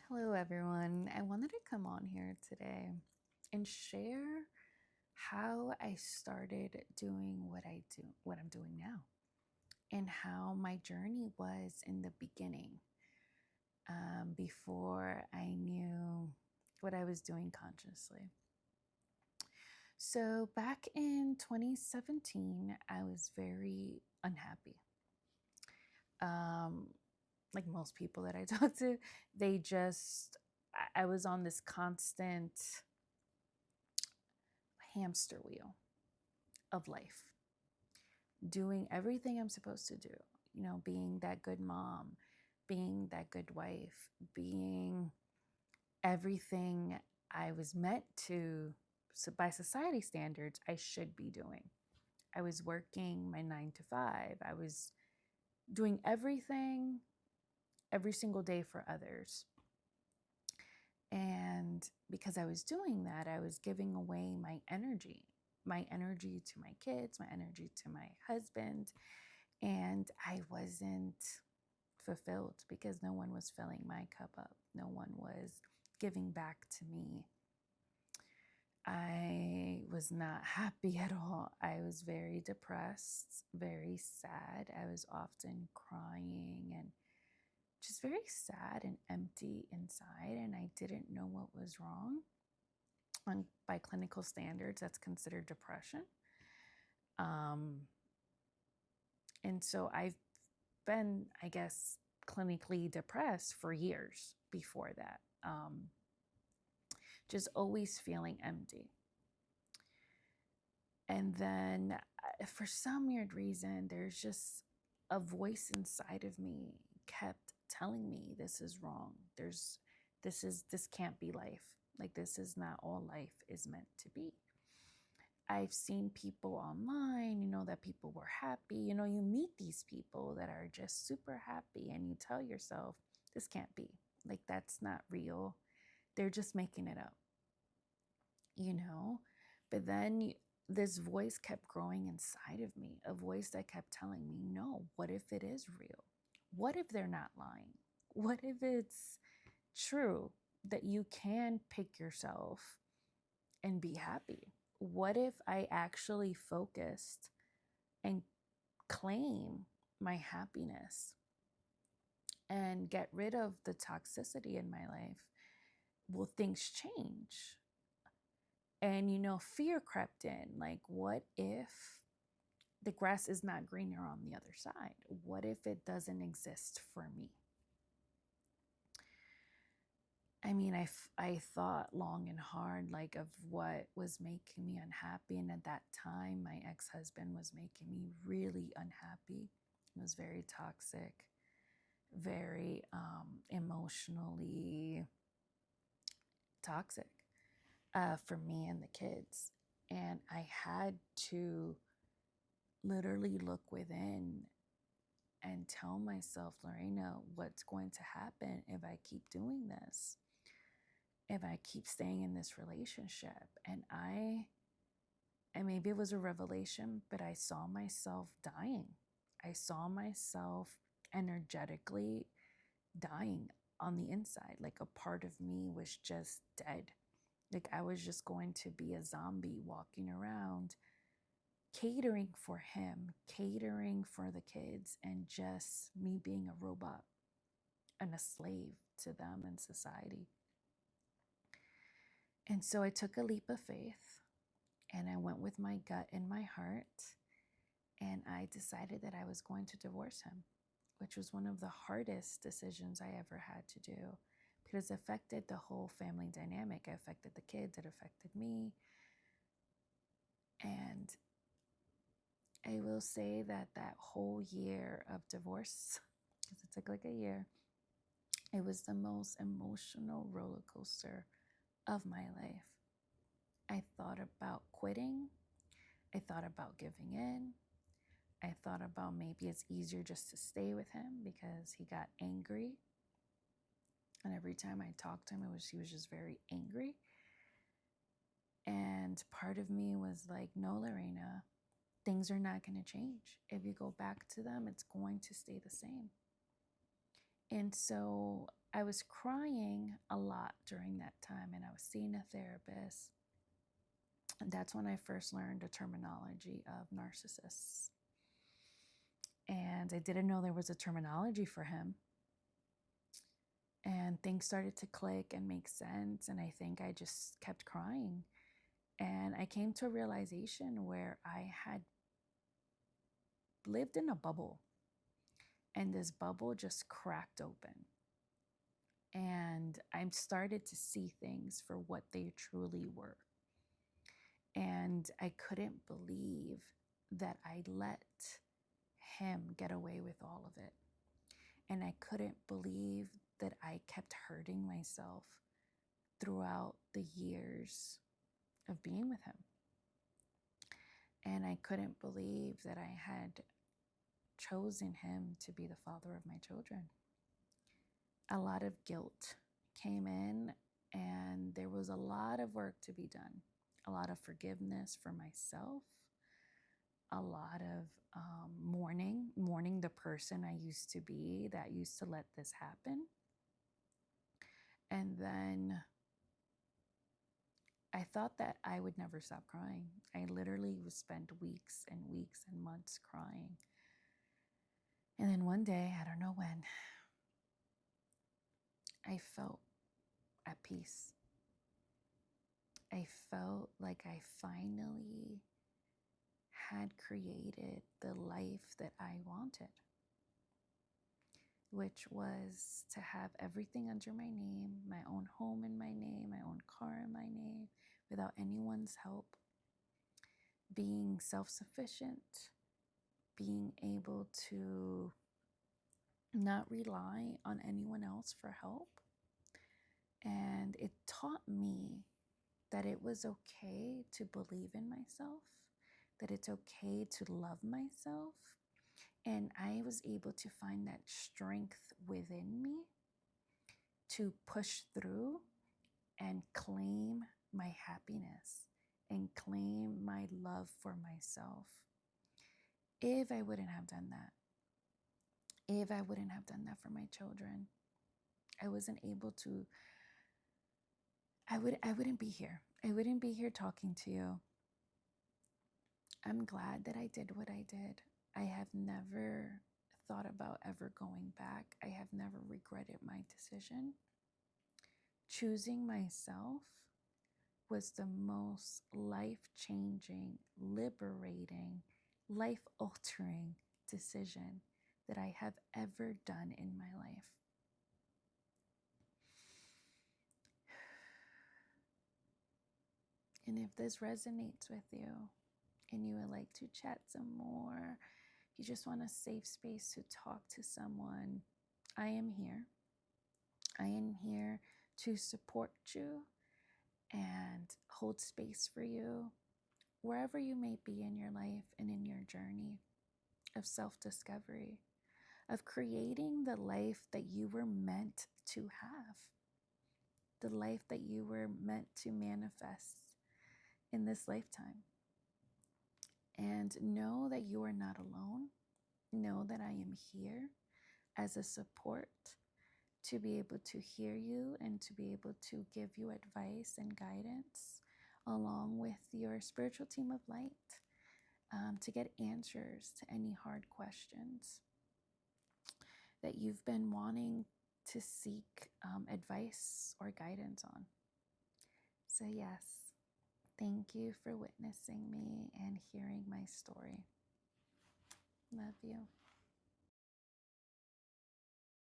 Hello, everyone. I wanted to come on here today and share how I started doing what I'm doing now, and how my journey was in the beginning, before I knew what I was doing consciously. So, back in 2017, I was very unhappy. Like most people that I talk to, I was on this constant hamster wheel of life, doing everything I'm supposed to do, being that good mom, being that good wife, being everything I was meant to, so by society standards, I should be doing. I was working my 9 to 5. I was doing everything every single day for others. And because I was doing that, I was giving away my energy to my kids, my energy to my husband. And I wasn't fulfilled because no one was filling my cup up. No one was giving back to me. I was not happy at all. I was very depressed, very sad. I was often crying and just very sad and empty inside, and I didn't know what was wrong. By clinical standards, that's considered depression. And so I've been, I guess, clinically depressed for years before that, just always feeling empty. And then for some weird reason, there's just a voice inside of me kept telling me this is wrong. This can't be life. Like, this is not all life is meant to be. I've seen people online, that people were happy. You meet these people that are just super happy, and you tell yourself, this can't be. Like, that's not real. They're just making it up, But then this voice kept growing inside of me, a voice that kept telling me, no, what if it is real? What if they're not lying? What if it's true that you can pick yourself and be happy? What if I actually focused and claim my happiness and get rid of the toxicity in my life? Will things change? And, fear crept in. Like, what if the grass is not greener on the other side? What if it doesn't exist for me? I mean, I thought long and hard, like, of what was making me unhappy. And at that time, my ex-husband was making me really unhappy. He was very toxic, very emotionally toxic for me and the kids. And I had to literally look within and tell myself, Lorena, what's going to happen if I keep doing this? If I keep staying in this relationship? And maybe it was a revelation, but I saw myself dying. I saw myself energetically dying on the inside. Like, a part of me was just dead. Like, I was just going to be a zombie walking around, catering for him, catering for the kids, and just me being a robot and a slave to them and society. And so I took a leap of faith, and I went with my gut and my heart, and I decided that I was going to divorce him, which was one of the hardest decisions I ever had to do, because it affected the whole family dynamic. It affected the kids, it affected me. And I will say that whole year of divorce, because it took like a year, it was the most emotional roller coaster of my life. I thought about quitting. I thought about giving in. I thought about maybe it's easier just to stay with him because he got angry. And every time I talked to him, he was just very angry. And part of me was like, no, Lorena, things are not going to change. If you go back to them, it's going to stay the same. And so I was crying a lot during that time, and I was seeing a therapist. And that's when I first learned the terminology of narcissists. And I didn't know there was a terminology for him. And things started to click and make sense. And I think I just kept crying. And I came to a realization where I had lived in a bubble, and this bubble just cracked open. And I started to see things for what they truly were. And I couldn't believe that I let him get away with all of it. And I couldn't believe that I kept hurting myself throughout the years of being with him. And I couldn't believe that I had chosen him to be the father of my children. A lot of guilt came in, and there was a lot of work to be done. A lot of forgiveness for myself, a lot of mourning the person I used to be that used to let this happen. And then I thought that I would never stop crying. I literally would spend weeks and weeks and months crying. And then one day, I don't know when, I felt at peace. I felt like I finally had created the life that I wanted, which was to have everything under my name, my own home in my name, my own car in my name, without anyone's help, being self-sufficient, being able to not rely on anyone else for help. And it taught me that it was okay to believe in myself, that it's okay to love myself. And I was able to find that strength within me to push through and claim my happiness and claim my love for myself. If I wouldn't have done that, if I wouldn't have done that for my children, I wasn't able to, I wouldn't be here. I wouldn't be here talking to you. I'm glad that I did what I did. I have never thought about ever going back. I have never regretted my decision. Choosing myself was the most life-changing, liberating, life-altering decision that I have ever done in my life. And if this resonates with you and you would like to chat some more, you just want a safe space to talk to someone, I am here. I am here to support you and hold space for you wherever you may be in your life and in your journey of self-discovery, of creating the life that you were meant to have, the life that you were meant to manifest in this lifetime. And know that you are not alone. Know that I am here as a support to be able to hear you and to be able to give you advice and guidance along with your spiritual team of light, to get answers to any hard questions that you've been wanting to seek advice or guidance on. So yes, thank you for witnessing me and hearing my story. Love you.